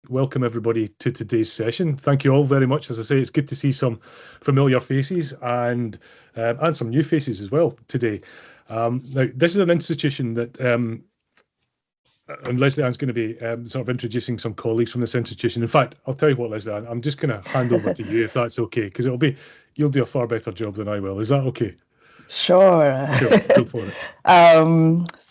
welcome everybody to today's session. Thank you all very much. As I say, it's good to see some familiar faces and some new faces as well today. Now, this is an institution that, and Leslie Ann's going to be sort of introducing some colleagues from this institution. In fact, I'll tell you what, Leslie Ann, I'm just going to hand over to you if that's okay, because you'll do a far better job than I will. Is that okay? Sure. Go for it.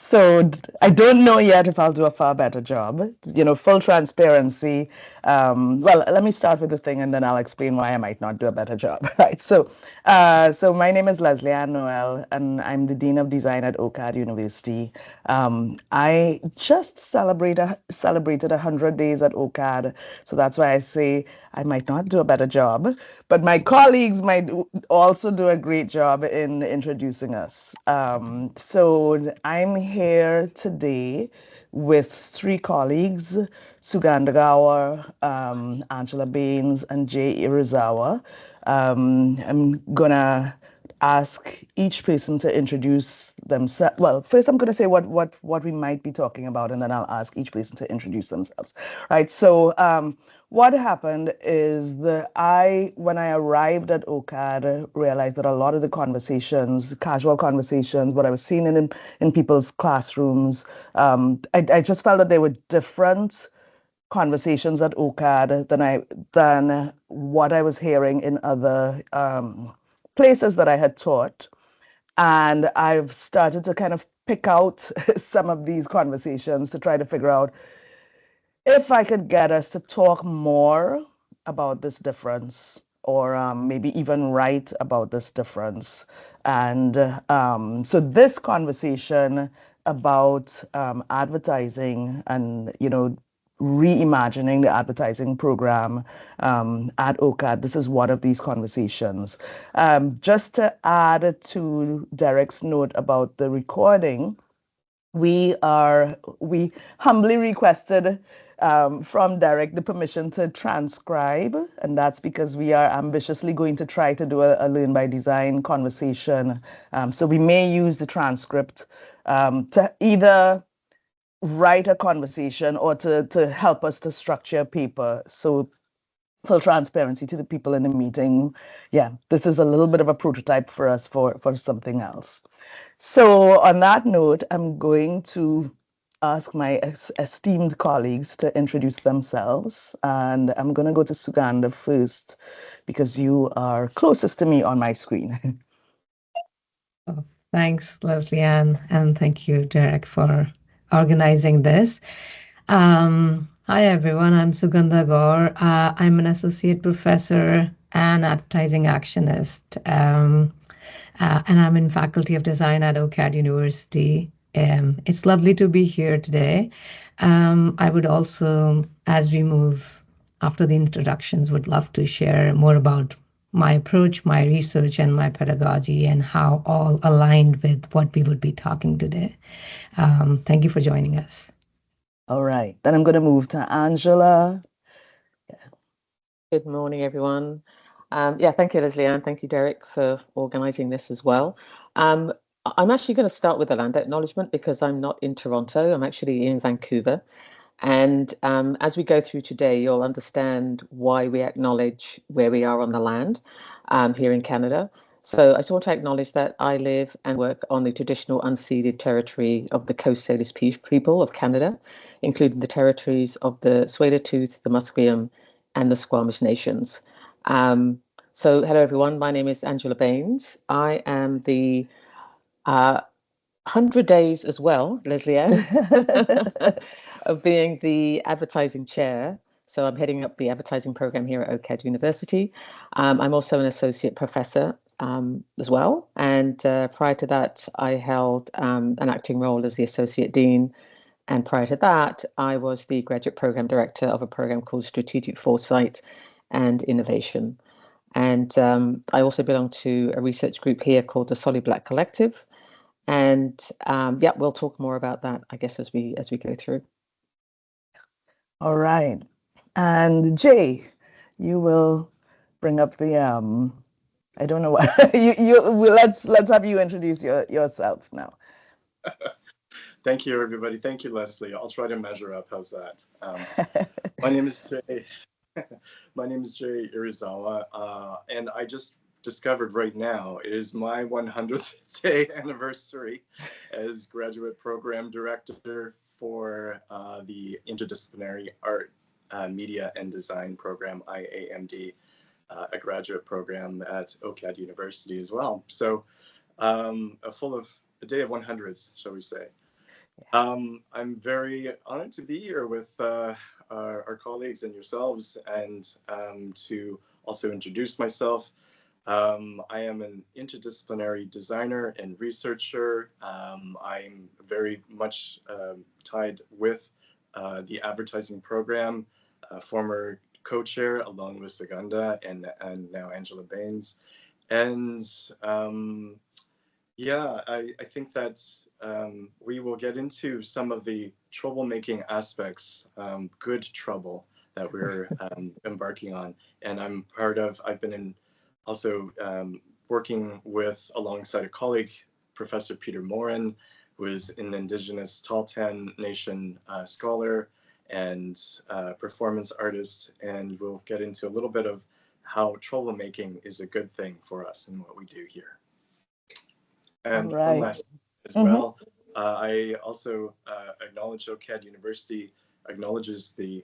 So I don't know yet if I'll do a far better job. Full transparency. Well, let me start with the thing, and then I'll explain why I might not do a better job. Right. So my name is Leslie Ann Noel, and I'm the Dean of Design at OCAD University. I just celebrated 100 days at OCAD, so that's why I say I might not do a better job, but my colleagues might also do a great job in introducing us. So I'm here today with 3 colleagues, Sugandha Gaur, Angela Baines, and Jay Irizawa. I'm gonna ask each person to introduce themselves. Well, first I'm going to say what we might be talking about, and then I'll ask each person to introduce themselves. Right. So what happened is when I arrived at OCAD, realized that a lot of the conversations, casual conversations, what I was seeing in people's classrooms, I just felt that there were different conversations at OCAD than what I was hearing in other places that I had taught. And I've started to kind of pick out some of these conversations to try to figure out if I could get us to talk more about this difference, or maybe even write about this difference. And so this conversation about advertising and, reimagining the advertising program at OCAD. This is one of these conversations. Just to add to Derek's note about the recording, we humbly requested from Derek the permission to transcribe, and that's because we are ambitiously going to try to do a Learn by Design conversation. So we may use the transcript to either write a conversation or to help us to structure a paper. So full transparency to the people in the meeting. Yeah, this is a little bit of a prototype for us for something else. So on that note, I'm going to ask my esteemed colleagues to introduce themselves. And I'm going to go to Sugandha first, because you are closest to me on my screen. Oh, thanks, Leslie Ann, and thank you, Derek, for organizing this. Hi, everyone. I'm Sugandha Gaur. I'm an associate professor and advertising actionist, and I'm in Faculty of Design at OCAD University. It's lovely to be here today. I would also, as we move after the introductions, would love to share more about my approach, my research, and my pedagogy, and how all aligned with what we would be talking today. Thank you for joining us. All right, then I'm going to move to Angela. Good morning, everyone. Thank you, Leslie Ann. Thank you, Derek, for organizing this as well. I'm actually going to start with a land acknowledgement because I'm not in Toronto. I'm actually in Vancouver. And as we go through today, you'll understand why we acknowledge where we are on the land here in Canada. So I just want to acknowledge that I live and work on the traditional unceded territory of the Coast Salish people of Canada, including the territories of the Tsleil-Waututh, the Musqueam, and the Squamish nations. So hello, everyone. My name is Angela Baines. I am the 100 days as well, Leslie Ann, of being the advertising chair. So I'm heading up the advertising program here at OCAD University. I'm also an associate professor as well. And prior to that, I held an acting role as the associate dean. And prior to that, I was the graduate program director of a program called Strategic Foresight and Innovation. And I also belong to a research group here called the Solid Black Collective. And we'll talk more about that, I guess, as we go through. All right. And Jay, you will bring up the I don't know what let's have you introduce yourself now. Thank you, everybody. Thank you, Leslie. I'll try to measure up. How's that? My name is Jay. My name is Jay Irizawa, and I just discovered right now it is my 100th day anniversary as graduate program director for the Interdisciplinary Art, Media and Design program, IAMD, a graduate program at OCAD University as well. So a day of 100s, shall we say. I'm very honored to be here with our colleagues and yourselves, and to also introduce myself. I am an interdisciplinary designer and researcher. I'm very much tied with the advertising program, former co-chair along with Suganda and now Angela Baines. And yeah, I think that we will get into some of the troublemaking aspects, good trouble that we're embarking on. And I've been also working alongside a colleague, Professor Peter Morin, who is an Indigenous Tahltan Nation scholar and performance artist. And we'll get into a little bit of how troublemaking is a good thing for us and what we do here. And one last as well, I also acknowledge OCAD University acknowledges the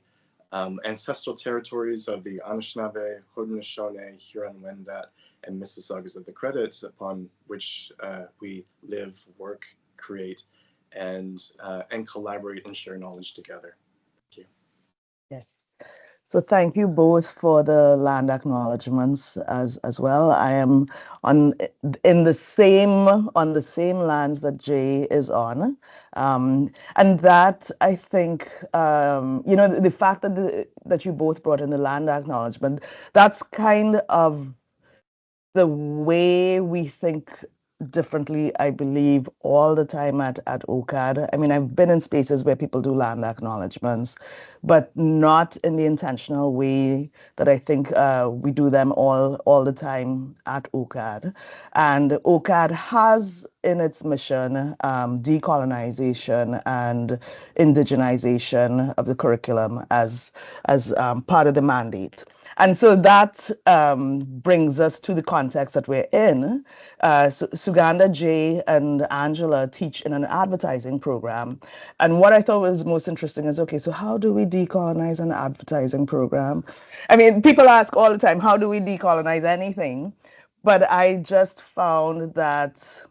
ancestral territories of the Anishinaabe, Haudenosaunee, Huron-Wendat, and Mississaugas of the Credit, upon which we live, work, create, and collaborate and share knowledge together. Thank you. Yes. So thank you both for the land acknowledgements as well. I am on the same lands that Jay is on, and that I think the fact that you both brought in the land acknowledgement, that's kind of the way we think differently, I believe, all the time at OCAD. I mean, I've been in spaces where people do land acknowledgements, but not in the intentional way that I think we do them all the time at OCAD. And OCAD has in its mission decolonization and indigenization of the curriculum as part of the mandate. And so that brings us to the context that we're in. Suganda, Jay, and Angela teach in an advertising program. And what I thought was most interesting is, okay, so how do we decolonize an advertising program? I mean, people ask all the time, how do we decolonize anything? But I just found that,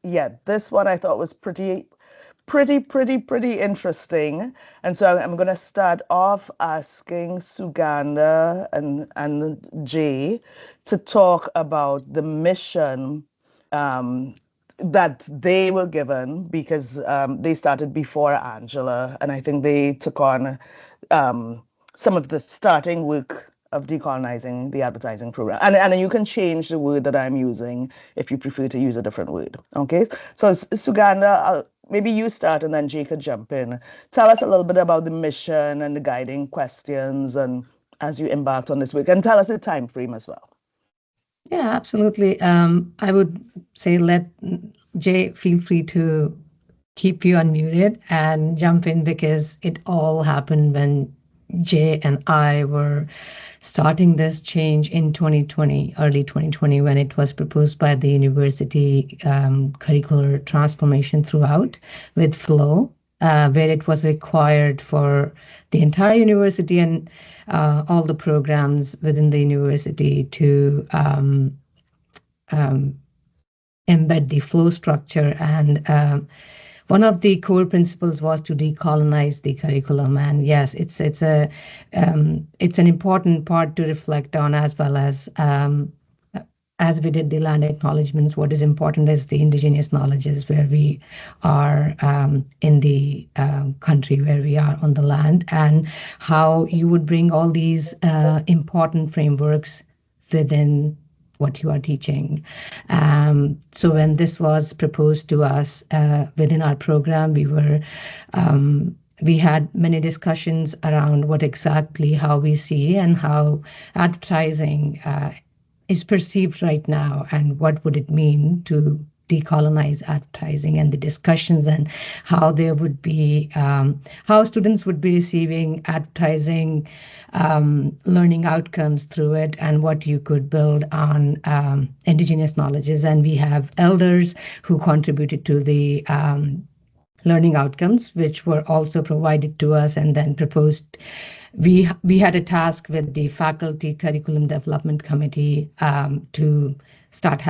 yeah, this one I thought was pretty interesting. And so I'm going to start off asking Suganda and Jay to talk about the mission that they were given, because they started before Angela, and I think they took on some of the starting work of decolonizing the advertising program. And you can change the word that I'm using if you prefer to use a different word. Okay, so Suganda, maybe you start and then Jay could jump in. Tell us a little bit about the mission and the guiding questions and as you embarked on this work, and tell us the time frame as well. Yeah, absolutely. I would say let Jay feel free to keep you unmuted and jump in, because it all happened when Jay and I were starting this change in 2020, early 2020, when it was proposed by the university curricular transformation throughout with flow, where it was required for the entire university and all the programs within the university to embed the flow structure. And one of the core principles was to decolonize the curriculum. And yes, it's an important part to reflect on, as well as we did the land acknowledgements. What is important is the indigenous knowledges, where we are in the country, where we are on the land, and how you would bring all these important frameworks within what you are teaching. So when this was proposed to us within our program, we had many discussions around how we see and how advertising is perceived right now, and what would it mean to decolonize advertising, and the discussions and how there would be, how students would be receiving advertising learning outcomes through it, and what you could build on indigenous knowledges. And we have elders who contributed to the learning outcomes, which were also provided to us and then proposed. We had a task with the faculty curriculum development committee to start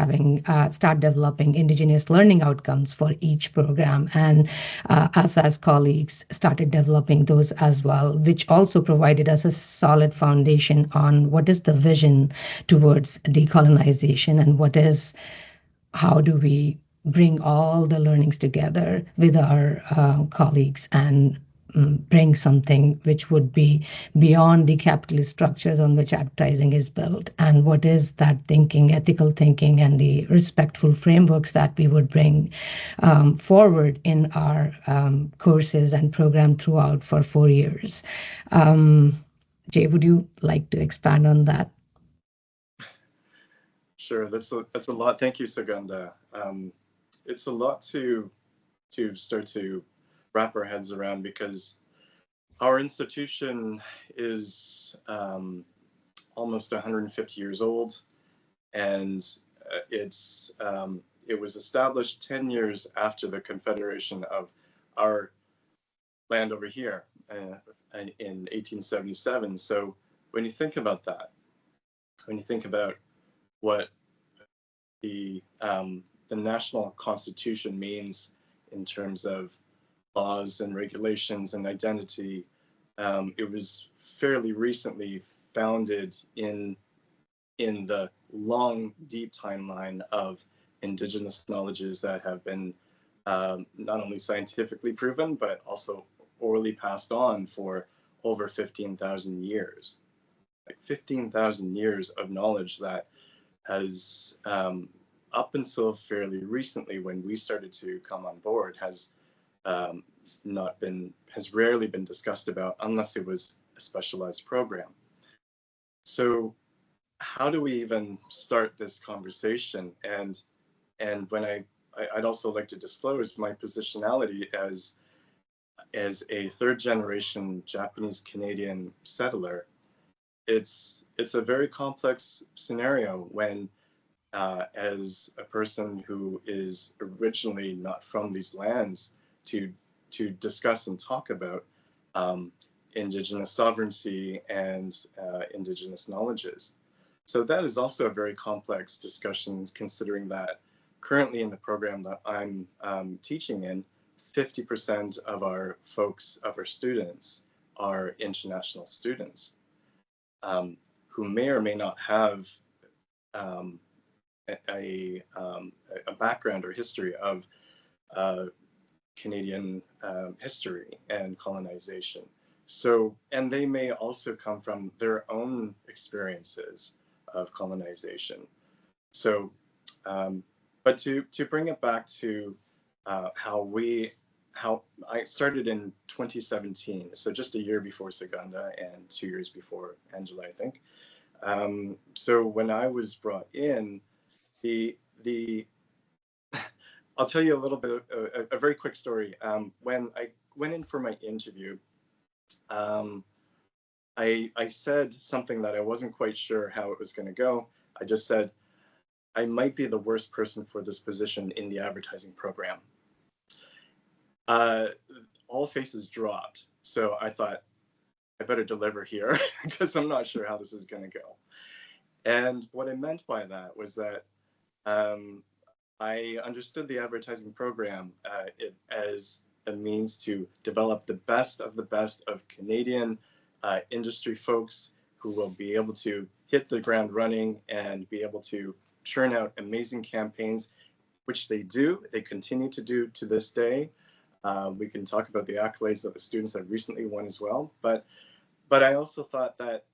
developing indigenous learning outcomes for each program, and us as colleagues started developing those as well, which also provided us a solid foundation on what is the vision towards decolonization, and how do we bring all the learnings together with our colleagues and bring something which would be beyond the capitalist structures on which advertising is built, and what is that thinking, ethical thinking, and the respectful frameworks that we would bring forward in our courses and program throughout for 4 years. Jay, would you like to expand on that? Sure, that's a lot. Thank you, Sugandha. It's a lot to start to wrap our heads around, because our institution is almost 150 years old, and it was established 10 years after the Confederation of our land over here in 1877. So when you think about that, when you think about what the national constitution means in terms of laws and regulations and identity, it was fairly recently founded in the long, deep timeline of indigenous knowledges that have been not only scientifically proven, but also orally passed on for over 15,000 years. Like 15,000 years of knowledge that has, up until fairly recently when we started to come on board, has rarely been discussed about unless it was a specialized program. So how do we even start this conversation? And when I'd also like to disclose my positionality as a third generation Japanese Canadian settler. It's a very complex scenario when as a person who is originally not from these lands to discuss and talk about indigenous sovereignty and indigenous knowledges. So that is also a very complex discussion, considering that currently in the program that I'm teaching in, 50% of our students are international students who may or may not have a background or history of Canadian history and colonization. So, and they may also come from their own experiences of colonization. So, but to bring it back to how I started in 2017, so just a year before Sugandha and 2 years before Angela, I think. So when I was brought in, I'll tell you a little bit, a very quick story. When I went in for my interview, I said something that I wasn't quite sure how it was going to go. I just said, I might be the worst person for this position in the advertising program. All faces dropped. So I thought, I better deliver here because I'm not sure how this is going to go. And what I meant by that was that I understood the advertising program as a means to develop the best of Canadian industry folks who will be able to hit the ground running and be able to churn out amazing campaigns, which they do. They continue to do to this day. We can talk about the accolades that the students have recently won as well. But I also thought that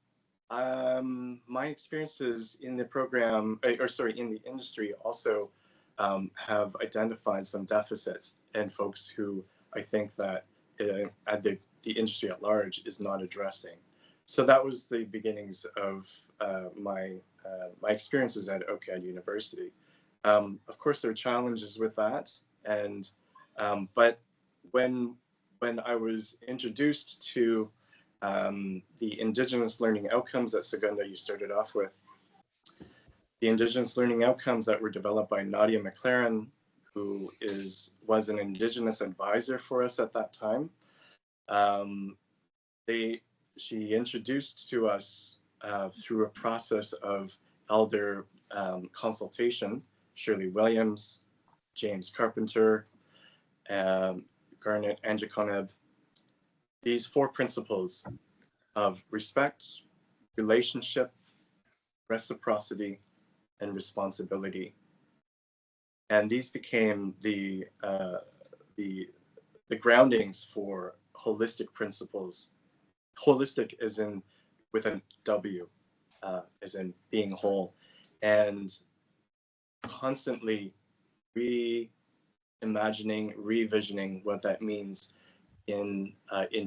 my experiences in the program, in the industry also have identified some deficits and folks who I think that the industry at large is not addressing. So that was the beginnings of my experiences at OCAD University. Of course, there are challenges with that, and but when I was introduced to the Indigenous learning outcomes that Suganda you started off with, the Indigenous learning outcomes that were developed by Nadia McLaren, who was an Indigenous advisor for us at that time. She introduced to us through a process of elder consultation, Shirley Williams, James Carpenter, Garnet Angiconeb, these 4 principles of respect, relationship, reciprocity, and responsibility. And these became the groundings for holistic principles. Holistic as in with a W, as in being whole, and constantly reimagining, revisioning what that means in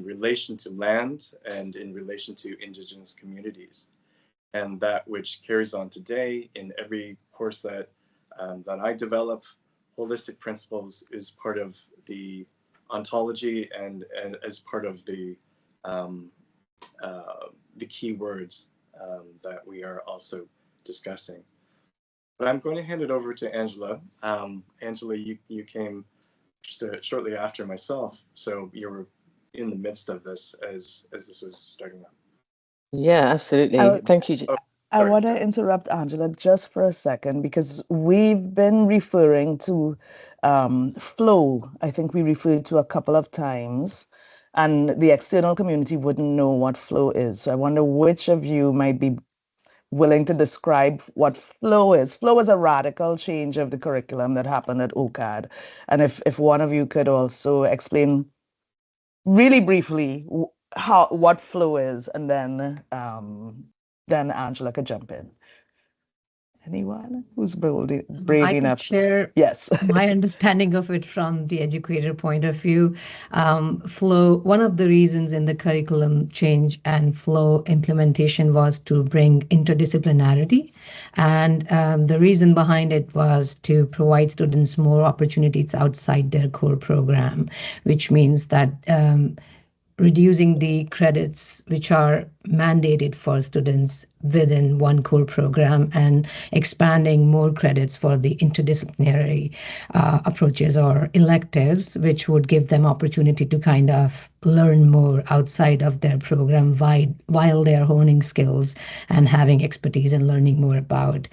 relation to land and in relation to Indigenous communities. And that which carries on today in every course that I develop. Holistic principles is part of the ontology and as part of the key words that we are also discussing. But I'm going to hand it over to Angela. Angela, you came just shortly after myself, so you were in the midst of this as this was starting up. Yeah, absolutely. Thank you. I want to interrupt Angela just for a second, because we've been referring to flow. I think we referred to a couple of times, and the external community wouldn't know what flow is. So I wonder which of you might be willing to describe what flow is. Flow is a radical change of the curriculum that happened at OCAD. And if one of you could also explain really briefly what flow is, and then Angela could jump in. Anyone who's brave enough? Share yes. my understanding of it from the educator point of view. Flow, one of the reasons in the curriculum change and flow implementation was to bring interdisciplinarity. And the reason behind it was to provide students more opportunities outside their core program, which means that reducing the credits which are mandated for students within one core program and expanding more credits for the interdisciplinary approaches or electives, which would give them opportunity to kind of learn more outside of their program while they're honing skills and having expertise and learning more about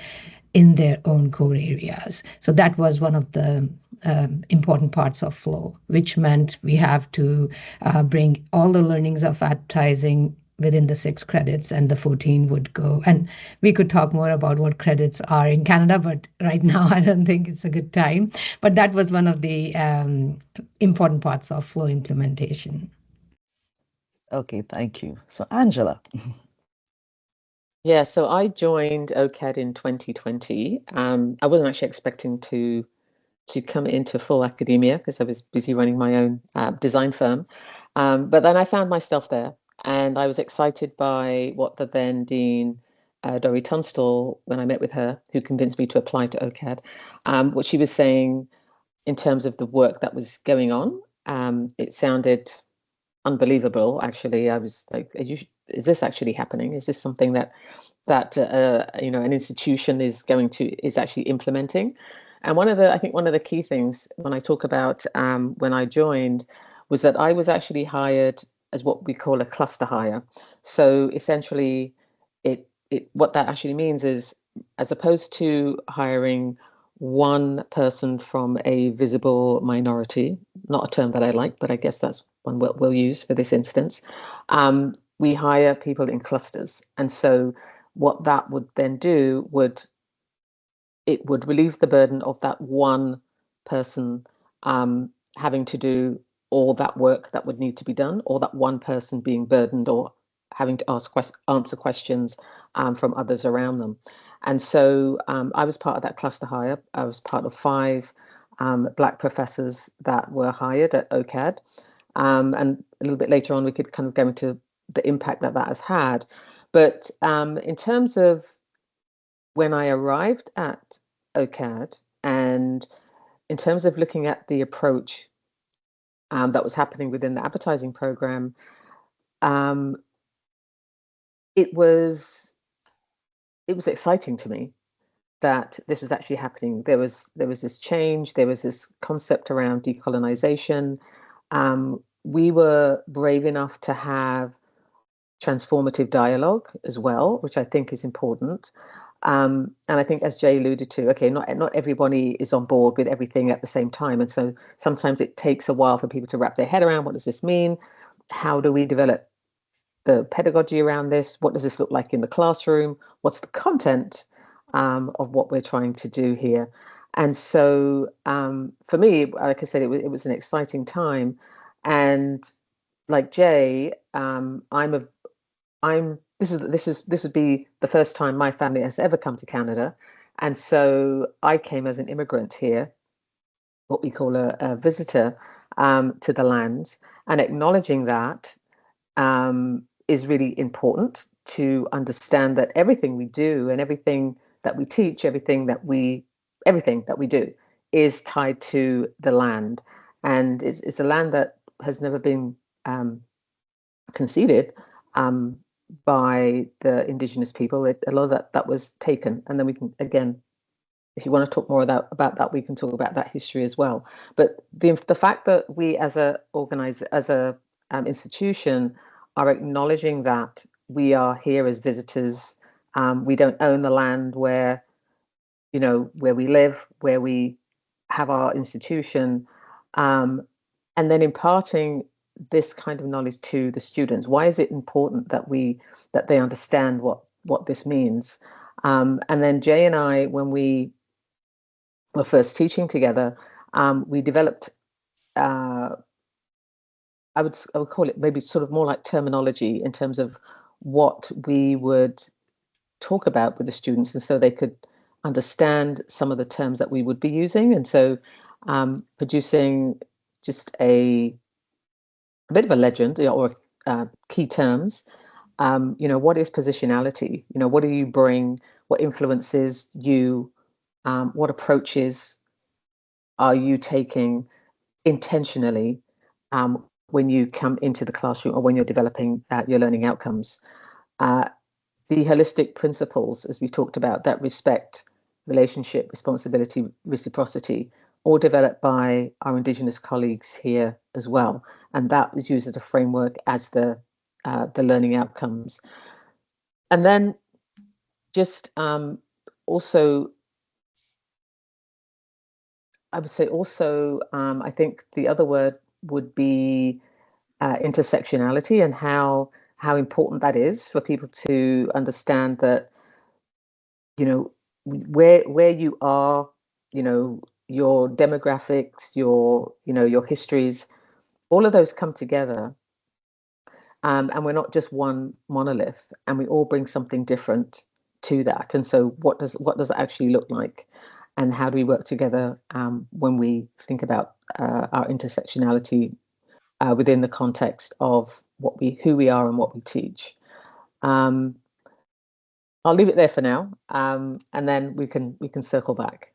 in their own core areas. So that was one of the important parts of flow, which meant we have to bring all the learnings of advertising within the 6 credits, and the 14 would go. And we could talk more about what credits are in Canada, but right now I don't think it's a good time. But that was one of the important parts of flow implementation. Okay, thank you. So Angela. Yeah, so I joined OCAD in 2020. I wasn't actually expecting to come into full academia because I was busy running my own design firm. But then I found myself there, and I was excited by what the then Dean, Dori Tunstall, when I met with her, who convinced me to apply to OCAD, what she was saying in terms of the work that was going on. It sounded unbelievable, actually. I was like, is this actually happening? Is this something that an institution is actually implementing? And one of the key things when I talk about when I joined was that I was actually hired as what we call a cluster hire. So essentially, what that actually means is, as opposed to hiring one person from a visible minority, not a term that I like, but I guess that's one we'll use for this instance, we hire people in clusters. And so what that would then do would relieve the burden of that one person having to do all that work that would need to be done, or that one person being burdened or having to answer questions from others around them. And so I was part of that cluster hire. I was part of 5 Black professors that were hired at OCAD. And a little bit later on, we could kind of go into the impact that has had. But in terms of when I arrived at OCAD, And in terms of looking at the approach that was happening within the advertising program, it was exciting to me that this was actually happening. There was this change. There was this concept around decolonization. We were brave enough to have transformative dialogue as well, which I think is important. And I think, as Jay alluded to, okay, not everybody is on board with everything at the same time, and so sometimes it takes a while for people to wrap their head around what does this mean? How do we develop the pedagogy around this? What does this look like in the classroom? What's the content of what we're trying to do here? And so for me, like I said, it was an exciting time. And like Jay, this would be the first time my family has ever come to Canada, and so I came as an immigrant here, what we call a visitor to the lands, and acknowledging that is really important to understand that everything we do and everything that we teach, everything that we do is tied to the land, and it's a land that has never been conceded by the Indigenous people. A lot of that was taken, and then we can, again, if you want to talk more about that, we can talk about that history as well. But the fact that we as a institution are acknowledging that we are here as visitors, we don't own the land where we live, where we have our institution, and then imparting this kind of knowledge to the students. Why is it important that they understand what this means? And then Jay and I, when we were first teaching together, we developed, I would call it maybe sort of more like terminology in terms of what we would talk about with the students, and so they could understand some of the terms that we would be using. And so producing just a bit of a legend, or key terms. What is positionality? What do you bring? What influences you? What approaches are you taking intentionally when you come into the classroom or when you're developing your learning outcomes? The holistic principles, as we talked about, that respect, relationship, responsibility, reciprocity, all developed by our Indigenous colleagues here as well, and that was used as a framework as the learning outcomes. And then just also, I would say also, I think the other word would be intersectionality, and how important that is for people to understand that, where you are, your demographics, your histories, all of those come together, and we're not just one monolith, and we all bring something different to that. And so what does it actually look like, and how do we work together when we think about our intersectionality within the context of who we are and what we teach? I'll leave it there for now, and then we can circle back.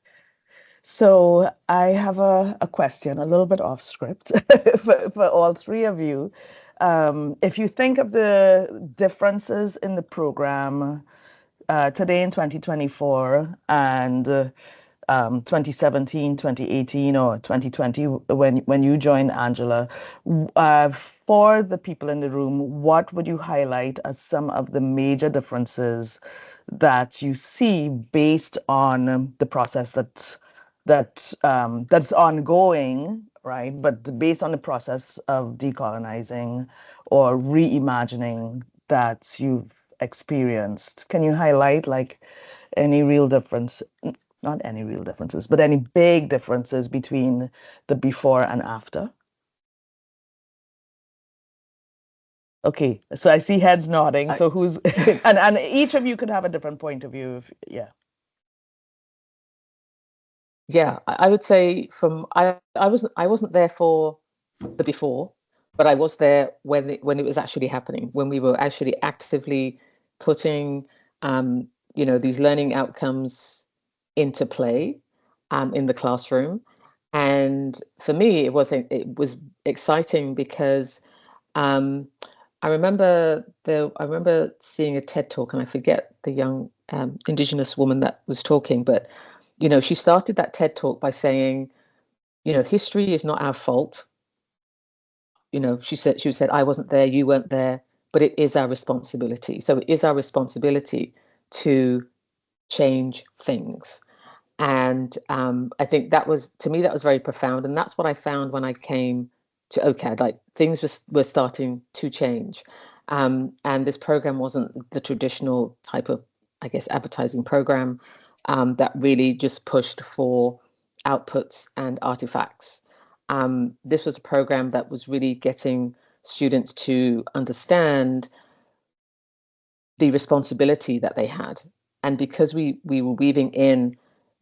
So I have a question, a little bit off script for all three of you. If you think of the differences in the program today in 2024 and 2017, 2018, or 2020 when you joined, Angela, for the people in the room, what would you highlight as some of the major differences that you see based on the process that's ongoing, right? But based on the process of decolonizing or reimagining that you've experienced, can you highlight like any real difference? Not any real differences, but any big differences between the before and after? Okay, so I see heads nodding. So who's and each of you could have a different point of view. Yeah, I would say I wasn't there for the before, but I was there when it was actually happening, when we were actually actively putting these learning outcomes into play, in the classroom. And for me, it was exciting because I remember seeing a TED talk, and I forget the young Indigenous woman that was talking, but she started that TED talk by saying, history is not our fault. She said, I wasn't there, you weren't there, but it is our responsibility. So it is our responsibility to change things. And I think to me, that was very profound. And that's what I found when I came to OCAD, like things were starting to change. And this program wasn't the traditional type of, I guess, advertising program that really just pushed for outputs and artifacts. This was a program that was really getting students to understand the responsibility that they had. And because we were weaving in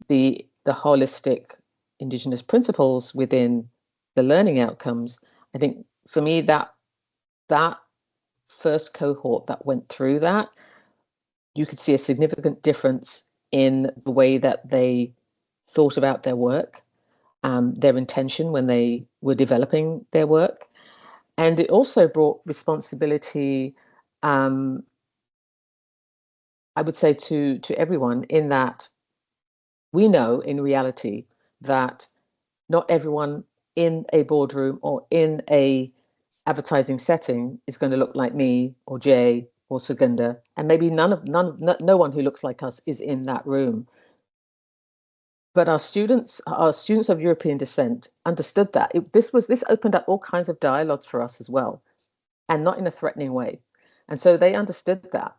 the holistic Indigenous principles within the learning outcomes, I think for me that first cohort that went through that, you could see a significant difference in the way that they thought about their work, their intention when they were developing their work. And it also brought responsibility, I would say, to everyone, in that we know in reality that not everyone in a boardroom or in a advertising setting is going to look like me or Jay or Suganda, and maybe no one who looks like us is in that room. But our students of European descent understood that. This opened up all kinds of dialogues for us as well, and not in a threatening way. And so they understood that.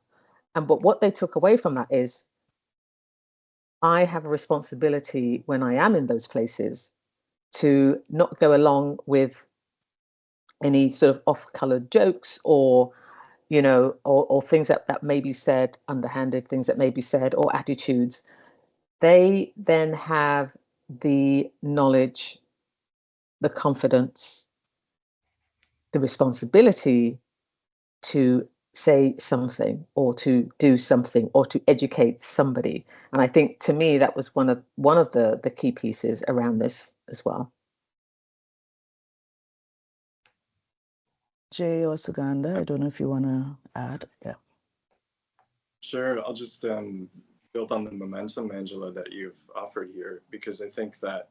But what they took away from that is, I have a responsibility when I am in those places to not go along with any sort of off-colored jokes or things that may be said, underhanded things that may be said, or attitudes. They then have the knowledge, the confidence, the responsibility to say something or to do something or to educate somebody. And I think, to me, that was one of the key pieces around this as well. Jay or Suganda, I don't know if you want to add. Yeah. Sure. I'll just build on the momentum, Angela, that you've offered here, because I think that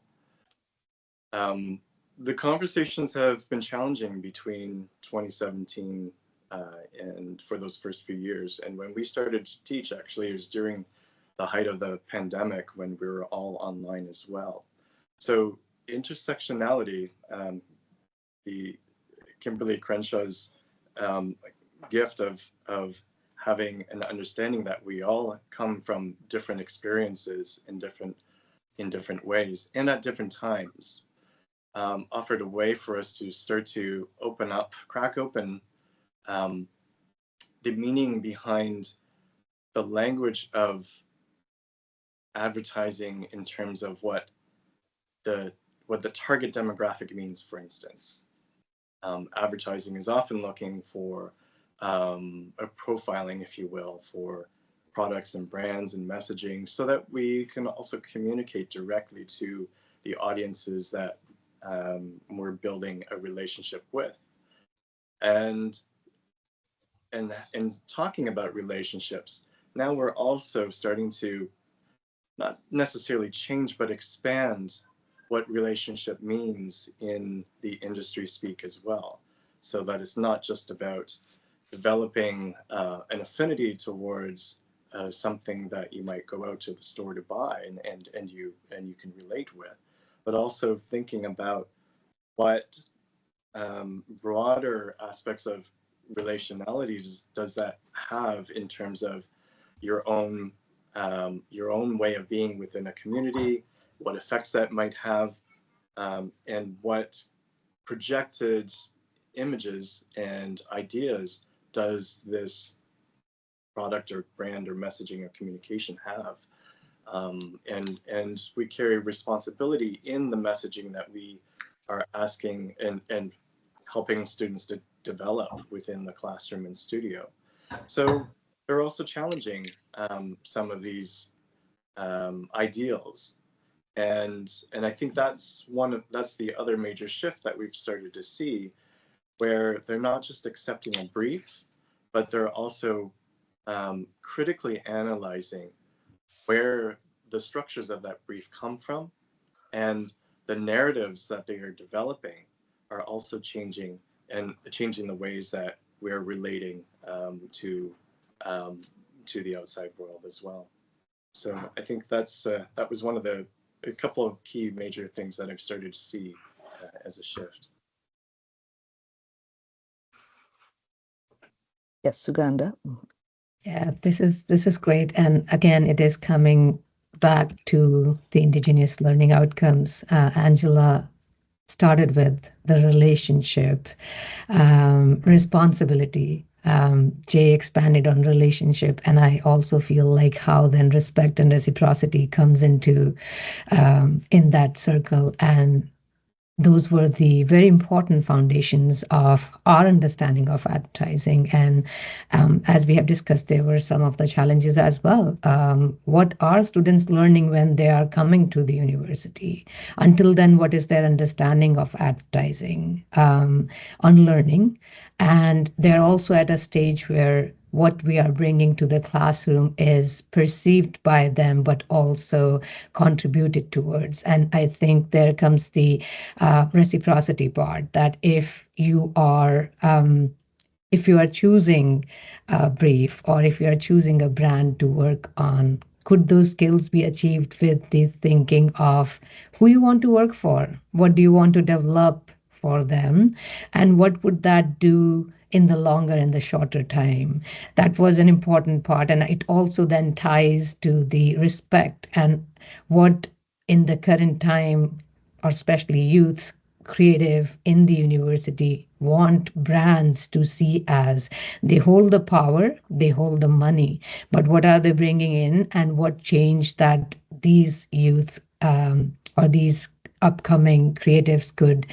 the conversations have been challenging between 2017 and for those first few years. And when we started to teach, actually, it was during the height of the pandemic, when we were all online as well. So intersectionality, the Kimberly Crenshaw's gift of having an understanding that we all come from different experiences in different ways and at different times, offered a way for us to start to crack open the meaning behind the language of advertising in terms of what the target demographic means. For instance, advertising is often looking for a profiling, if you will, for products and brands and messaging, so that we can also communicate directly to the audiences that we're building a relationship with. And talking about relationships, now we're also starting to not necessarily change, but expand what relationship means in the industry speak as well, so that it's not just about developing an affinity towards something that you might go out to the store to buy and you can relate with, but also thinking about what broader aspects of relationality does that have in terms of your own way of being within a community, what effects that might have, and what projected images and ideas does this product or brand or messaging or communication have. And we carry responsibility in the messaging that we are asking and helping students to develop within the classroom and studio. So they're also challenging some of these ideals. And I think that's the other major shift that we've started to see, where they're not just accepting a brief, but they're also critically analyzing where the structures of that brief come from, and the narratives that they are developing are also changing, and changing the ways that we're relating to the outside world as well. So I think that was one of a couple of key major things that I've started to see as a shift. Yes, Suganda. Yeah, this is great. And again, it is coming back to the Indigenous learning outcomes. Angela started with the relationship, responsibility. Jay expanded on relationship, and I also feel like how then respect and reciprocity comes into in that circle. And those were the very important foundations of our understanding of advertising. And as we have discussed, there were some of the challenges as well. What are students learning when they are coming to the university? Until then, what is their understanding of advertising? Unlearning. And they're also at a stage where what we are bringing to the classroom is perceived by them, but also contributed towards. And I think there comes the reciprocity part, that if you are choosing a brief, or if you are choosing a brand to work on, could those skills be achieved with the thinking of who you want to work for? What do you want to develop for them? And what would that do in the longer and the shorter time? That was an important part. And it also then ties to the respect and what in the current time, or especially youth creative in the university, want brands to see as. They hold the power, they hold the money, but what are they bringing in, and what change that these youth or these upcoming creatives could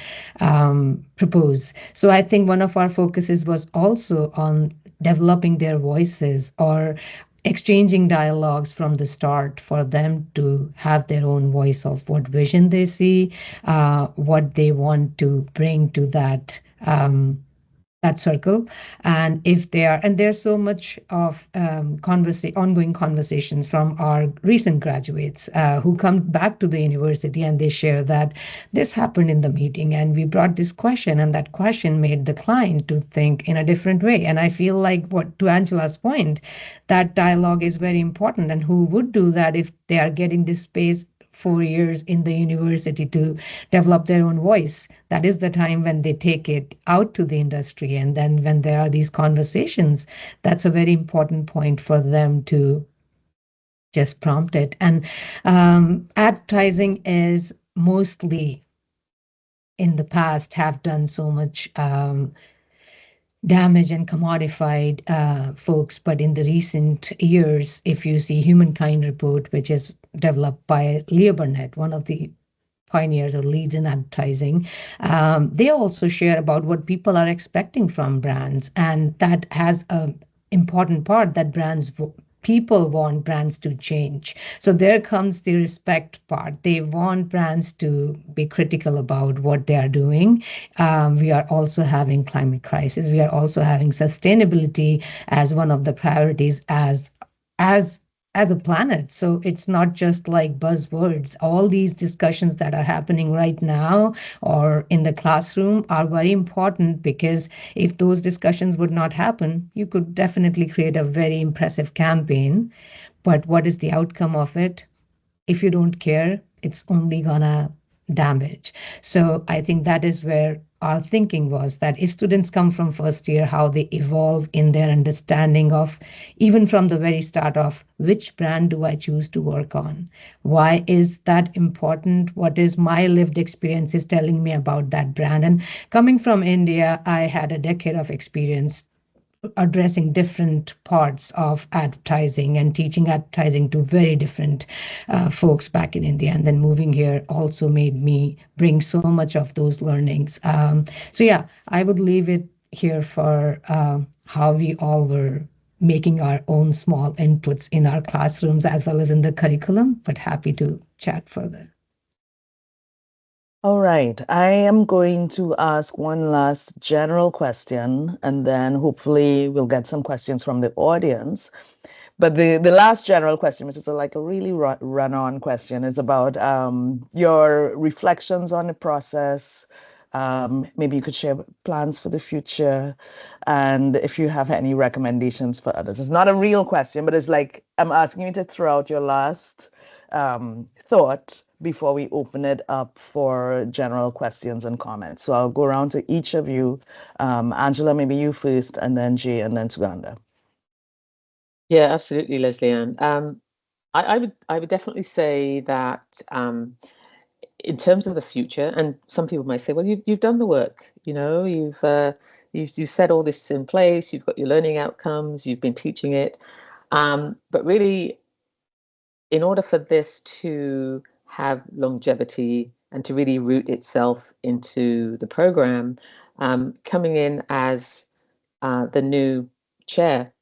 propose. So I think one of our focuses was also on developing their voices, or exchanging dialogues from the start for them to have their own voice of what vision they see, what they want to bring to that circle. And if they are, and there's so much of ongoing conversations from our recent graduates who come back to the university, and they share that this happened in the meeting and we brought this question, and that question made the client to think in a different way. And I feel like, what to Angela's point, that dialogue is very important. And who would do that if they are getting this space 4 years in the university to develop their own voice? That is the time when they take it out to the industry. And then when there are these conversations, that's a very important point for them to just prompt it. And advertising is mostly, in the past, have done so much damage and commodified folks. But in the recent years, if you see Humankind Report, which is developed by Leah Burnett, one of the pioneers or leads in advertising, they also share about what people are expecting from brands. And that has an important part, that people want brands to change. So there comes the respect part. They want brands to be critical about what they are doing. We are also having climate crisis. We are also having sustainability as one of the priorities as a planet. So it's not just like buzzwords. All these discussions that are happening right now or in the classroom are very important, because if those discussions would not happen, you could definitely create a very impressive campaign. But what is the outcome of it? If you don't care, it's only gonna damage. So I think that is where our thinking was, that if students come from first year, how they evolve in their understanding of, even from the very start of, which brand do I choose to work on? Why is that important? What is my lived experience is telling me about that brand? And coming from India, I had a decade of experience addressing different parts of advertising and teaching advertising to very different folks back in India. And then moving here also made me bring so much of those learnings. So yeah, I would leave it here for how we all were making our own small inputs in our classrooms as well as in the curriculum, but happy to chat further. All right, I am going to ask one last general question, and then hopefully we'll get some questions from the audience. But the last general question, which is like a really run-on question, is about your reflections on the process. Maybe you could share plans for the future, and if you have any recommendations for others. It's not a real question, but it's like I'm asking you to throw out your last thought before we open it up for general questions and comments. So I'll go around to each of you. Angela, maybe you first, and then Jay, and then Suganda. Yeah, absolutely, Leslie Ann. I would definitely say that in terms of the future, and some people might say, well, you've done the work, you know, you've set all this in place, you've got your learning outcomes, you've been teaching it, but really, in order for this to have longevity and to really root itself into the program, coming in as the new chair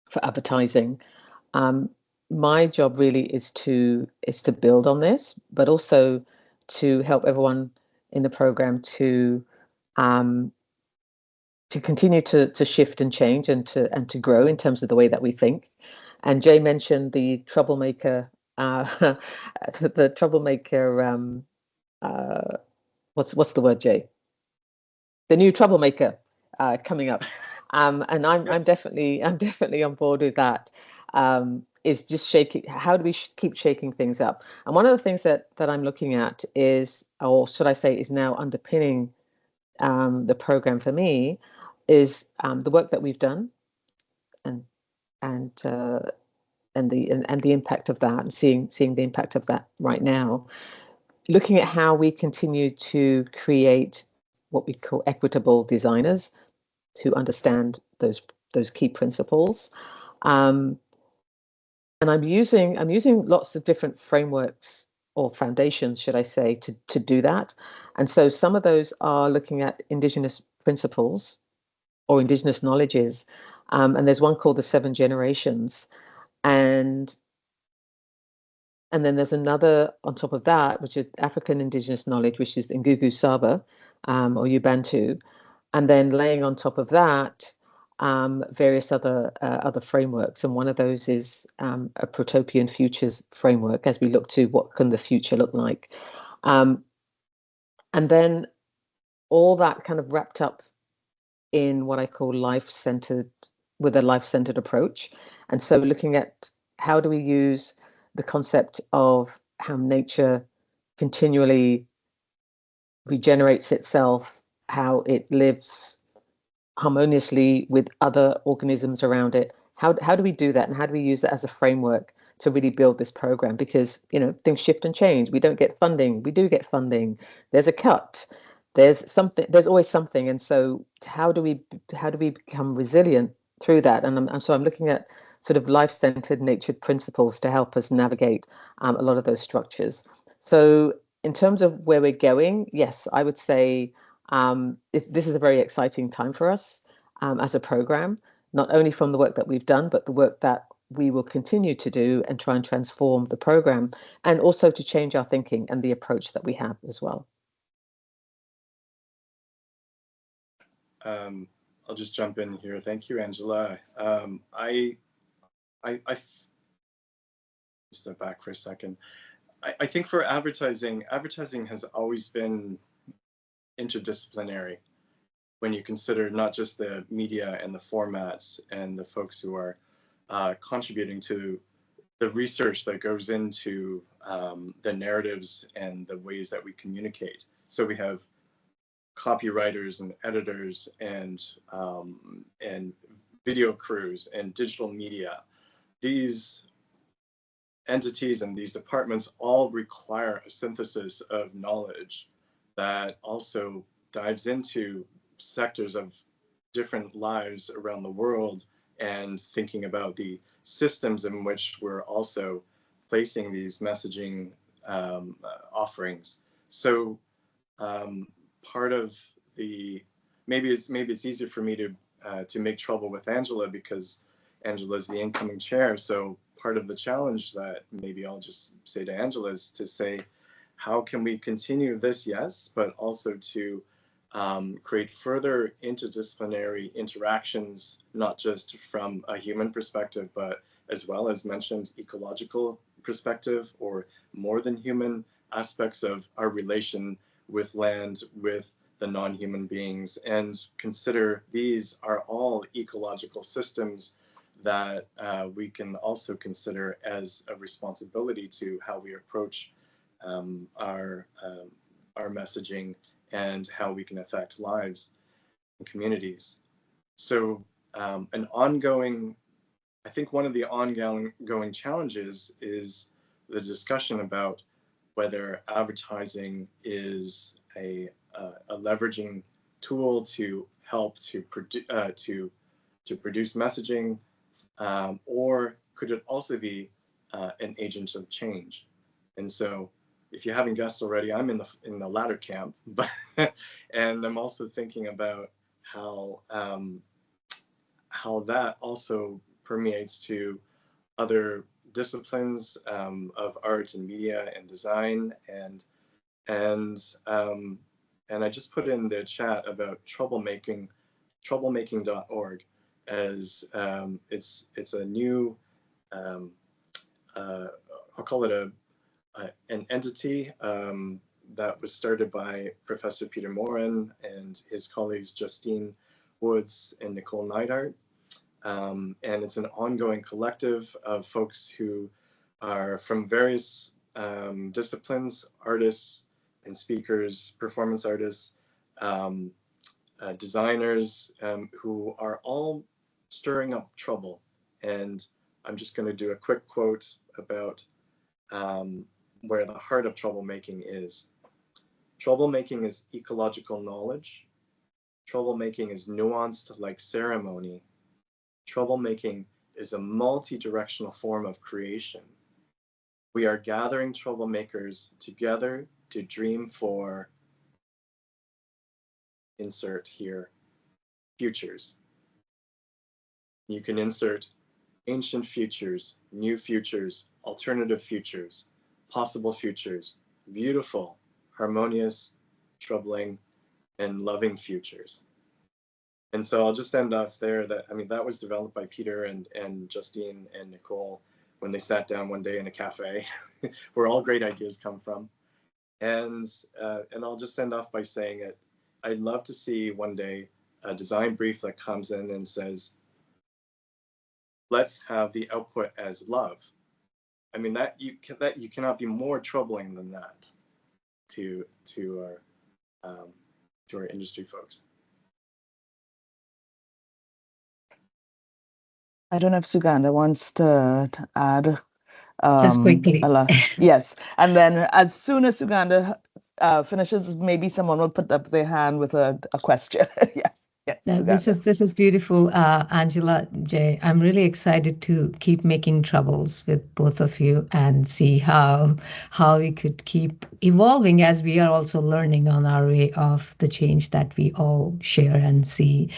for advertising, my job really is to build on this, but also to help everyone in the program to continue to shift and change and to grow in terms of the way that we think. And Jay mentioned the troublemaker, the troublemaker. What's the word, Jay? The new troublemaker coming up, and I'm definitely on board with that. Is just shaking. How do we keep shaking things up? And one of the things that I'm looking at is, or should I say, is now underpinning the program for me, is the work that we've done, and the impact of that, and seeing the impact of that right now. Looking at how we continue to create what we call equitable designers to understand those key principles. And I'm using lots of different frameworks or foundations, should I say, to do that. And so some of those are looking at Indigenous principles or Indigenous knowledges. And there's one called the 7 Generations. And then there's another on top of that, which is African Indigenous knowledge, which is Ngugu Saba or Ubantu. And then laying on top of that, various other frameworks, and one of those is a Protopian Futures framework, as we look to what can the future look like, and then all that kind of wrapped up in what I call life-centered, with a life-centered approach. And so looking at how do we use the concept of how nature continually regenerates itself, how it lives harmoniously with other organisms around it. How do we do that, and how do we use that as a framework to really build this program? Because things shift and change. We don't get funding. We do get funding. There's a cut. There's something. There's always something. And so how do we become resilient through that? And so I'm looking at sort of life-centered, natured principles to help us navigate a lot of those structures. So in terms of where we're going, yes, I would say this is a very exciting time for us as a program, not only from the work that we've done, but the work that we will continue to do and try and transform the program, and also to change our thinking and the approach that we have as well. I'll just jump in here. Thank you, Angela. I step back for a second. I think for advertising has always been interdisciplinary when you consider not just the media and the formats and the folks who are contributing to the research that goes into the narratives and the ways that we communicate. So we have copywriters and editors and video crews and digital media. These entities and these departments all require a synthesis of knowledge that also dives into sectors of different lives around the world, and thinking about the systems in which we're also placing these messaging offerings. So part of the, maybe it's easier for me to make trouble with Angela because Angela's the incoming chair. So part of the challenge that maybe I'll just say to Angela is to say, how can we continue this? Yes, but also to create further interdisciplinary interactions, not just from a human perspective, but as well as mentioned, ecological perspective or more than human aspects of our relation with land, with the non-human beings, and consider these are all ecological systems that we can also consider as a responsibility to how we approach our messaging and how we can affect lives and communities. So I think one of the ongoing challenges is the discussion about whether advertising is a leveraging tool to help to produce messaging, or could it also be an agent of change? And so, if you haven't guessed already, I'm in the latter camp, but and I'm also thinking about how that also permeates to other disciplines of art and media and design, and I just put in the chat about troublemaking.org, as it's a new I'll call it an entity that was started by Professor Peter Morin and his colleagues Justine Woods and Nicole Neidhart. And it's an ongoing collective of folks who are from various disciplines, artists and speakers, performance artists, designers, who are all stirring up trouble. And I'm just going to do a quick quote about where the heart of troublemaking is. Troublemaking is ecological knowledge. Troublemaking is nuanced like ceremony. Troublemaking is a multi-directional form of creation. We are gathering troublemakers together to dream for, insert here, futures. You can insert ancient futures, new futures, alternative futures, possible futures, beautiful, harmonious, troubling, and loving futures. And so I'll just end off there. That was developed by Peter and Justine and Nicole when they sat down one day in a cafe where all great ideas come from. And I'll just end off by saying it. I'd love to see one day a design brief that comes in and says, let's have the output as love. I mean, that you cannot be more troubling than that to our industry folks. I don't know if Sugandha wants to add. Just quickly. Yes, and then as soon as Sugandha finishes, maybe someone will put up their hand with a question. Yeah. Yeah, no, this is beautiful, Angela, Jay. I'm really excited to keep making troubles with both of you and see how we could keep evolving as we are also learning on our way of the change that we all share and see.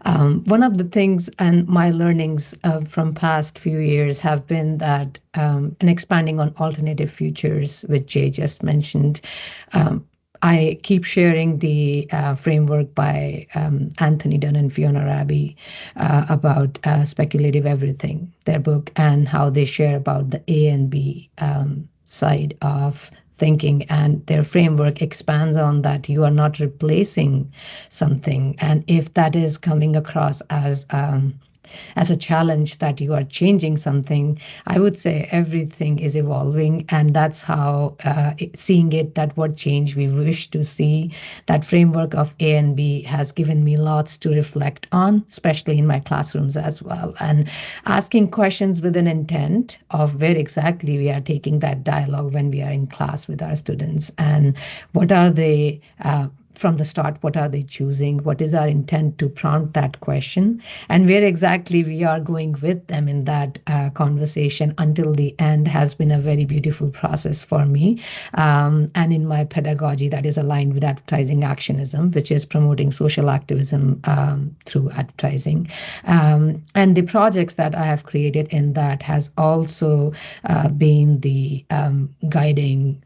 One of the things and my learnings from past few years have been that and expanding on alternative futures, which Jay just mentioned. I keep sharing the framework by Anthony Dunn and Fiona Raby about speculative everything, their book, and how they share about the A and B side of thinking, and their framework expands on that. You are not replacing something, and if that is coming across as a challenge that you are changing something, I would say everything is evolving, and that's how seeing it, that what change we wish to see. That framework of A and B has given me lots to reflect on, especially in my classrooms as well, and asking questions with an intent of where exactly we are taking that dialogue when we are in class with our students, and what are they from the start, what are they choosing? What is our intent to prompt that question? And where exactly we are going with them in that conversation until the end has been a very beautiful process for me. And in my pedagogy that is aligned with advertising actionism, which is promoting social activism through advertising. And the projects that I have created in that has also been the guiding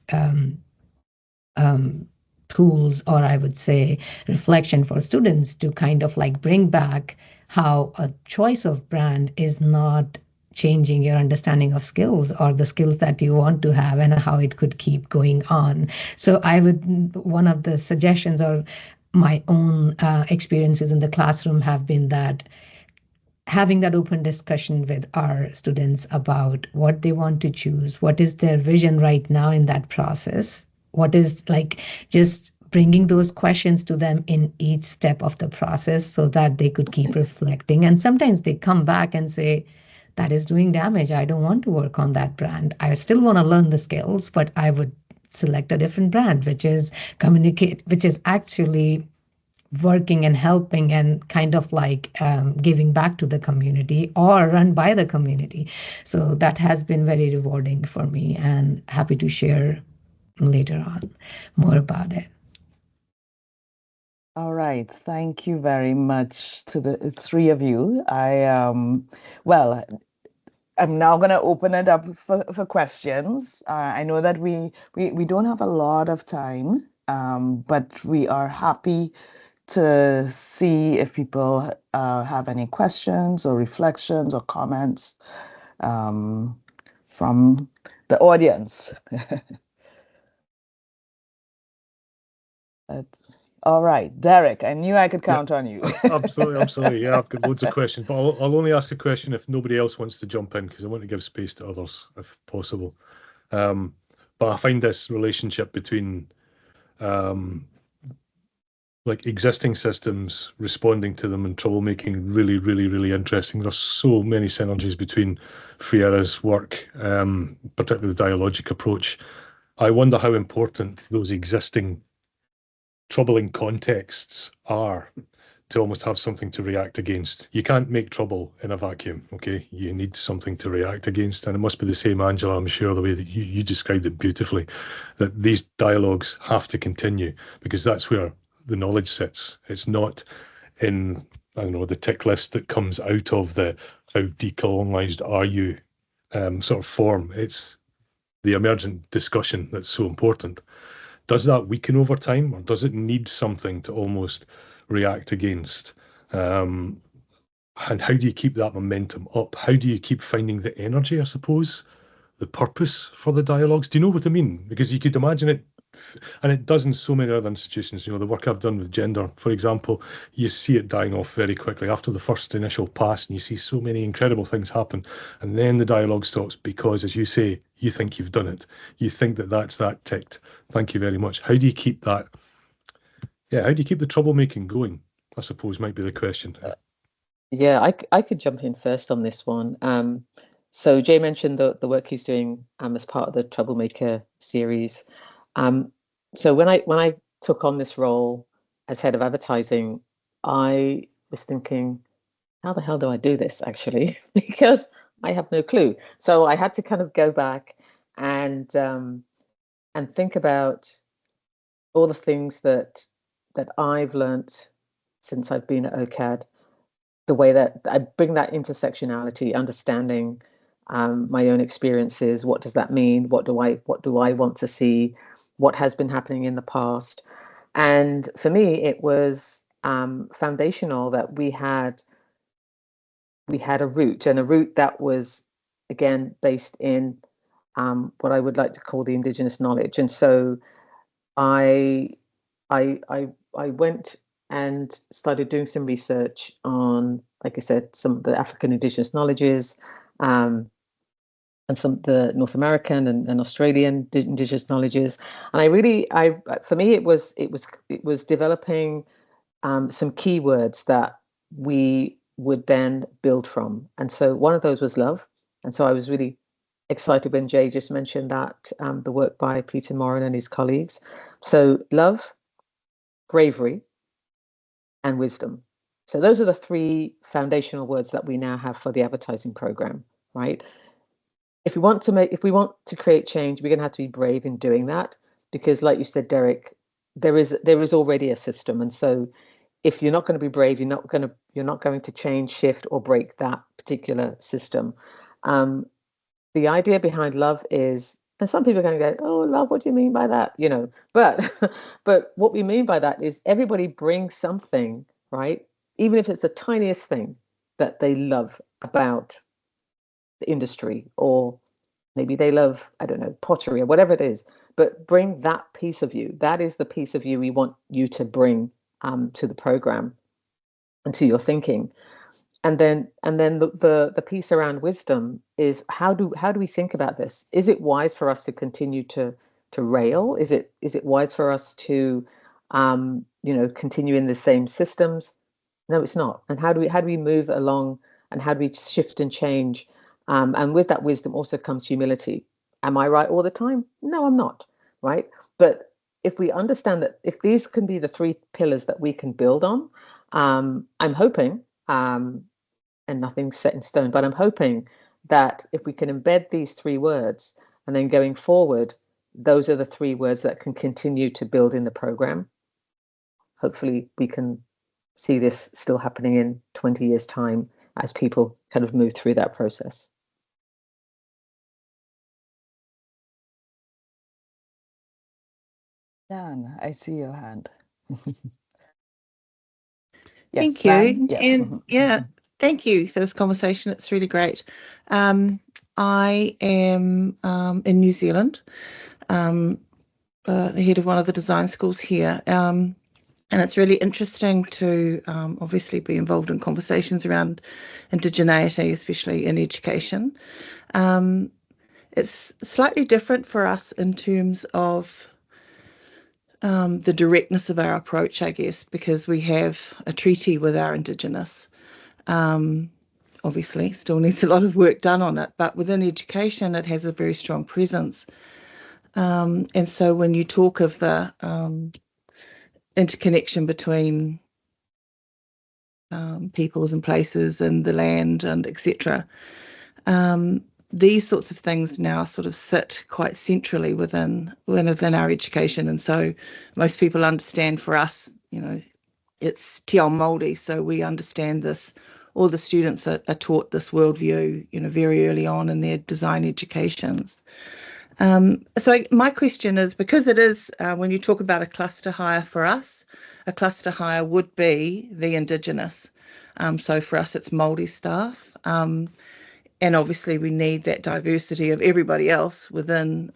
tools, or I would say reflection for students to kind of like bring back how a choice of brand is not changing your understanding of skills or the skills that you want to have, and how it could keep going on. So one of the suggestions or my own experiences in the classroom have been that having that open discussion with our students about what they want to choose, what is their vision right now in that process, what is like just bringing those questions to them in each step of the process so that they could keep reflecting. And sometimes they come back and say, that is doing damage. I don't want to work on that brand. I still want to learn the skills, but I would select a different brand, which is actually working and helping and kind of like giving back to the community or run by the community. So that has been very rewarding for me, and happy to share later on more about it. All right, thank you very much to the three of you. Well, I'm now going to open it up for questions. I know that we don't have a lot of time, but we are happy to see if people have any questions or reflections or comments from the audience. All right, Derek, I knew I could count on you. Absolutely. Yeah, I've got loads of questions, but I'll only ask a question if nobody else wants to jump in, because I want to give space to others if possible. But I find this relationship between like existing systems, responding to them, and troublemaking really, really, really interesting. There's so many synergies between Friera's work, particularly the dialogic approach. I wonder how important those existing troubling contexts are to almost have something to react against. You can't make trouble in a vacuum, okay? You need something to react against, and it must be the same, Angela, I'm sure, the way that you described it beautifully, that these dialogues have to continue, because that's where the knowledge sits. It's not in, I don't know, the tick list that comes out of the how decolonized are you sort of form. It's the emergent discussion that's so important. Does that weaken over time, or does it need something to almost react against? And how do you keep that momentum up? How do you keep finding the energy, I suppose, the purpose for the dialogues? Do you know what I mean? Because you could imagine it, and it does in so many other institutions. You know, the work I've done with gender, for example, you see it dying off very quickly after the first initial pass, and you see so many incredible things happen, and then the dialogue stops because, as you say, you think you've done it. You think that that's that ticked. Thank you very much. How do you keep that? Yeah, how do you keep the troublemaking going, I suppose, might be the question. Yeah, I could jump in first on this one. So Jay mentioned the work he's doing as part of the Troublemaker series. So when I took on this role as head of advertising, I was thinking, how the hell do I do this actually? Because I have no clue. So I had to kind of go back and think about all the things that I've learnt since I've been at OCAD, the way that I bring that intersectionality, understanding my own experiences. What does that mean? What do I want to see? What has been happening in the past? And for me, it was foundational that we had a route, and a route that was, again, based in what I would like to call the indigenous knowledge. And so I went and started doing some research on, like I said, some of the African indigenous knowledges, and some of the North American and Australian indigenous knowledges. And for me, it was developing some keywords that we would then build from. And so one of those was love. And so I was really excited when Jay just mentioned that, the work by Peter Moran and his colleagues. So love, bravery, and wisdom. So those are the three foundational words that we now have for the advertising program, right? If we want to create change, we're going to have to be brave in doing that, because, like you said, Derek, there is already a system, and so if you're not going to be brave, you're not going to change, shift, or break that particular system. The idea behind love is And some people are going to go, oh, love, what do you mean by that? You know, but but what we mean by that is everybody brings something, right? Even if it's the tiniest thing that they love about the industry, or maybe they love, I don't know, pottery or whatever it is, but bring that piece of you. That is the piece of you we want you to bring to the program and to your thinking. And then the piece around wisdom is how do we think about this? Is it wise for us to continue to rail? Is it wise for us to continue in the same systems? No, it's not. And how do we move along, and how do we shift and change? And with that wisdom also comes humility. Am I right all the time? No, I'm not. Right. But if we understand that, if these can be the three pillars that we can build on, I'm hoping, and nothing's set in stone, but I'm hoping that if we can embed these three words, and then going forward, those are the three words that can continue to build in the program. Hopefully we can see this still happening in 20 years' time as people kind of move through that process. Dan, I see your hand. Yes, thank you. Yes. And yeah, thank you for this conversation. It's really great. I am in New Zealand, the head of one of the design schools here. And it's really interesting to obviously be involved in conversations around indigeneity, especially in education. It's slightly different for us in terms of the directness of our approach, I guess, because we have a treaty with our Indigenous. Obviously, still needs a lot of work done on it, but within education, it has a very strong presence. And so when you talk of the interconnection between peoples and places and the land and etc., these sorts of things now sort of sit quite centrally within our education. And so most people understand, for us, it's Te Ao Māori, so we understand this. All the students are taught this worldview, very early on in their design educations. So my question is, because it is, when you talk about a cluster hire for us, a cluster hire would be the Indigenous. So for us, it's Māori staff. And obviously we need that diversity of everybody else within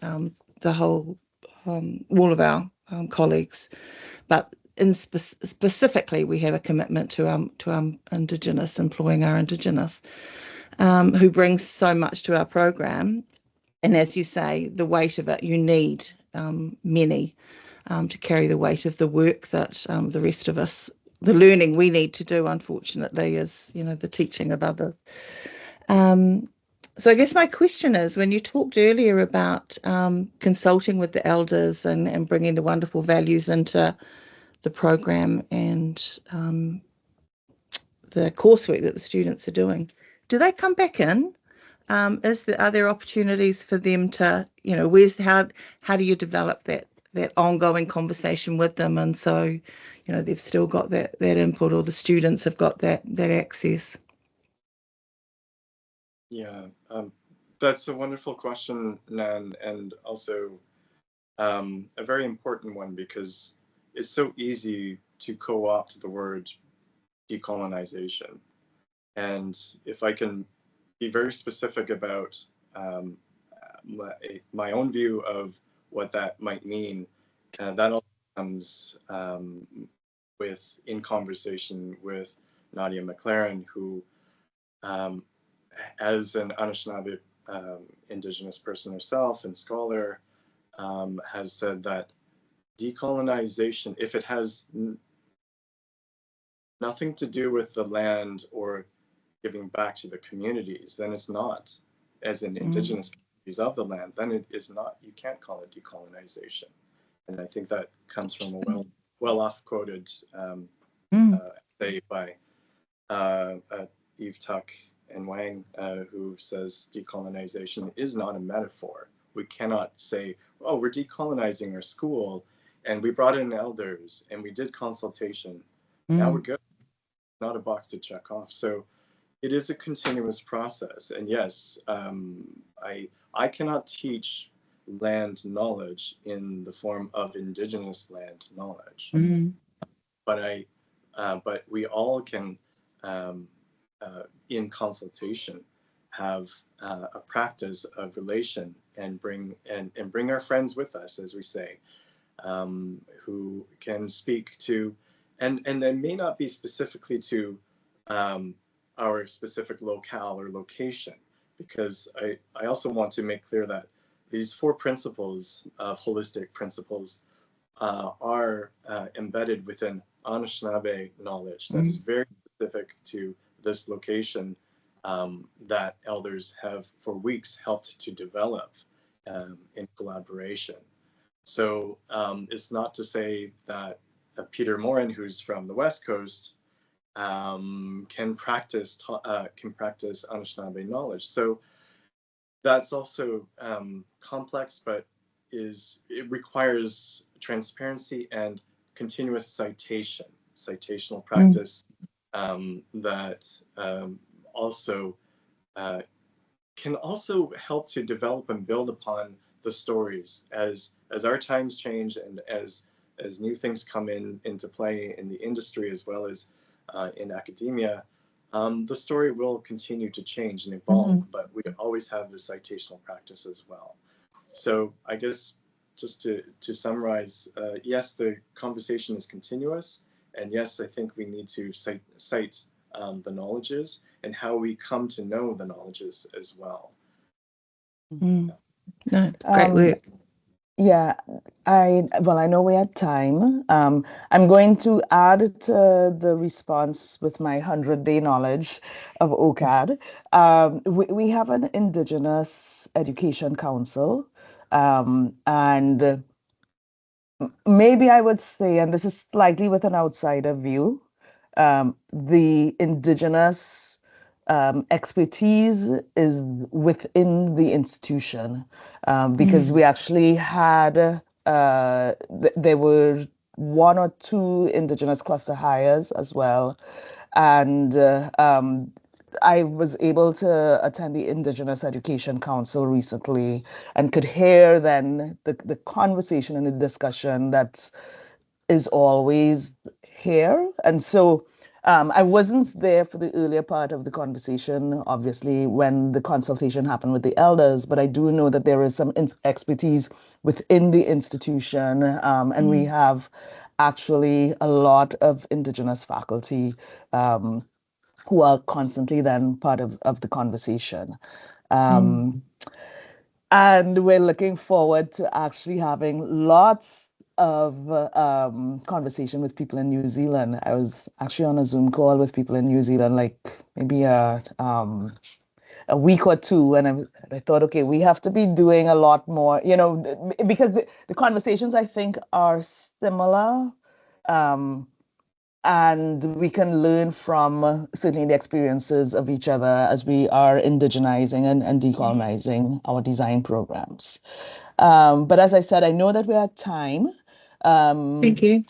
the whole, all of our colleagues. But specifically, we have a commitment to our Indigenous, employing our Indigenous, who brings so much to our program. And as you say, the weight of it, you need many to carry the weight of the work that the rest of us, the learning we need to do, unfortunately, is, the teaching of others. So I guess my question is, when you talked earlier about consulting with the elders and bringing the wonderful values into the program and the coursework that the students are doing, do they come back in? Are there opportunities for them to, how do you develop that ongoing conversation with them? And so, they've still got that input, or the students have got that access. Yeah, that's a wonderful question, Nan, and also a very important one, because it's so easy to co-opt the word decolonization. And if I can be very specific about my own view of what that might mean, that also comes in conversation with Nadia McLaren, who, as an Anishinaabe Indigenous person herself and scholar, has said that decolonization, if it has nothing to do with the land or giving back to the communities, then it's not. As in Indigenous communities of the land, then it is not. You can't call it decolonization. And I think that comes from a well-off quoted essay by Eve Tuck and Wang, who says decolonization is not a metaphor. We cannot say, oh, we're decolonizing our school, and we brought in elders, and we did consultation. Now we're good. Not a box to check off. So it is a continuous process. And yes, I cannot teach land knowledge in the form of indigenous land knowledge. But we all can, in consultation, have a practice of relation and bring our friends with us, as we say, who can speak to, and it may not be specifically to our specific locale or location, because I also want to make clear that these 4 principles of holistic principles are embedded within Anishinaabe knowledge that is very specific to this location that elders have for weeks helped to develop in collaboration. So it's not to say that Peter Morin, who's from the West Coast, can practice Anishinaabe knowledge. So that's also complex, but it requires transparency and continuous citational practice that also can also help to develop and build upon the stories as our times change and as new things come into play in the industry as well as in academia. The story will continue to change and evolve, but we always have the citational practice as well. So I guess just to summarize, yes, the conversation is continuous, and yes, I think we need to cite the knowledges and how we come to know the knowledges as well. No, it's great work. Yeah, I know we had time. I'm going to add to the response with my 100-day knowledge of OCAD. We have an Indigenous Education Council, and maybe I would say, and this is slightly with an outsider view, the Indigenous expertise is within the institution, because we actually had, there were 1 or 2 Indigenous cluster hires as well. And I was able to attend the Indigenous Education Council recently and could hear then the conversation and the discussion that is always here. And so I wasn't there for the earlier part of the conversation, obviously, when the consultation happened with the elders, but I do know that there is some expertise within the institution, and we have actually a lot of Indigenous faculty who are constantly then part of the conversation. And we're looking forward to actually having lots of conversation with people in New Zealand. I was actually on a Zoom call with people in New Zealand, like maybe a week or 2, and I thought, okay, we have to be doing a lot more, because the conversations I think are similar, and we can learn from certainly the experiences of each other as we are indigenizing and decolonizing our design programs. But as I said, I know that we're at time. Thank you.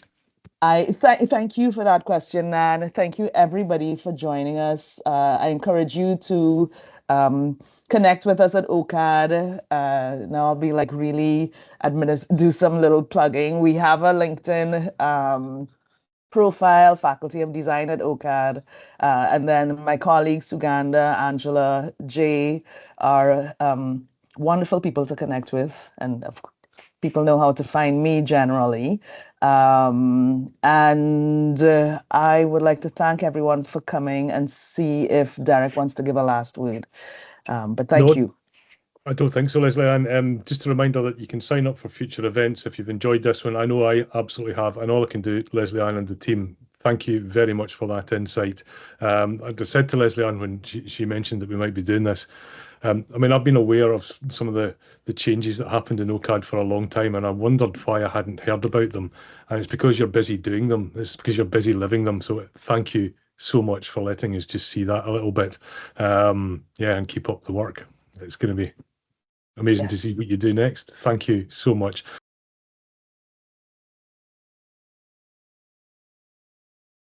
I thank you for that question, and thank you everybody for joining us. I encourage you to connect with us at OCAD. Now I'll be like really do some little plugging. We have a LinkedIn profile, Faculty of Design at OCAD, and then my colleagues Suganda, Angela, Jay are wonderful people to connect with, and of course, people know how to find me generally. And I would like to thank everyone for coming and see if Derek wants to give a last word. But thank you. I don't think so, Leslie Ann. Just a reminder that you can sign up for future events if you've enjoyed this one. I know I absolutely have, and all I can do, Leslie Ann and the team, thank you very much for that insight. I said to Leslie Ann when she mentioned that we might be doing this, I mean, I've been aware of some of the changes that happened in OCAD for a long time, and I wondered why I hadn't heard about them. And it's because you're busy doing them. It's because you're busy living them. So thank you so much for letting us just see that a little bit. And keep up the work. It's going to be amazing to see what you do next. Thank you so much.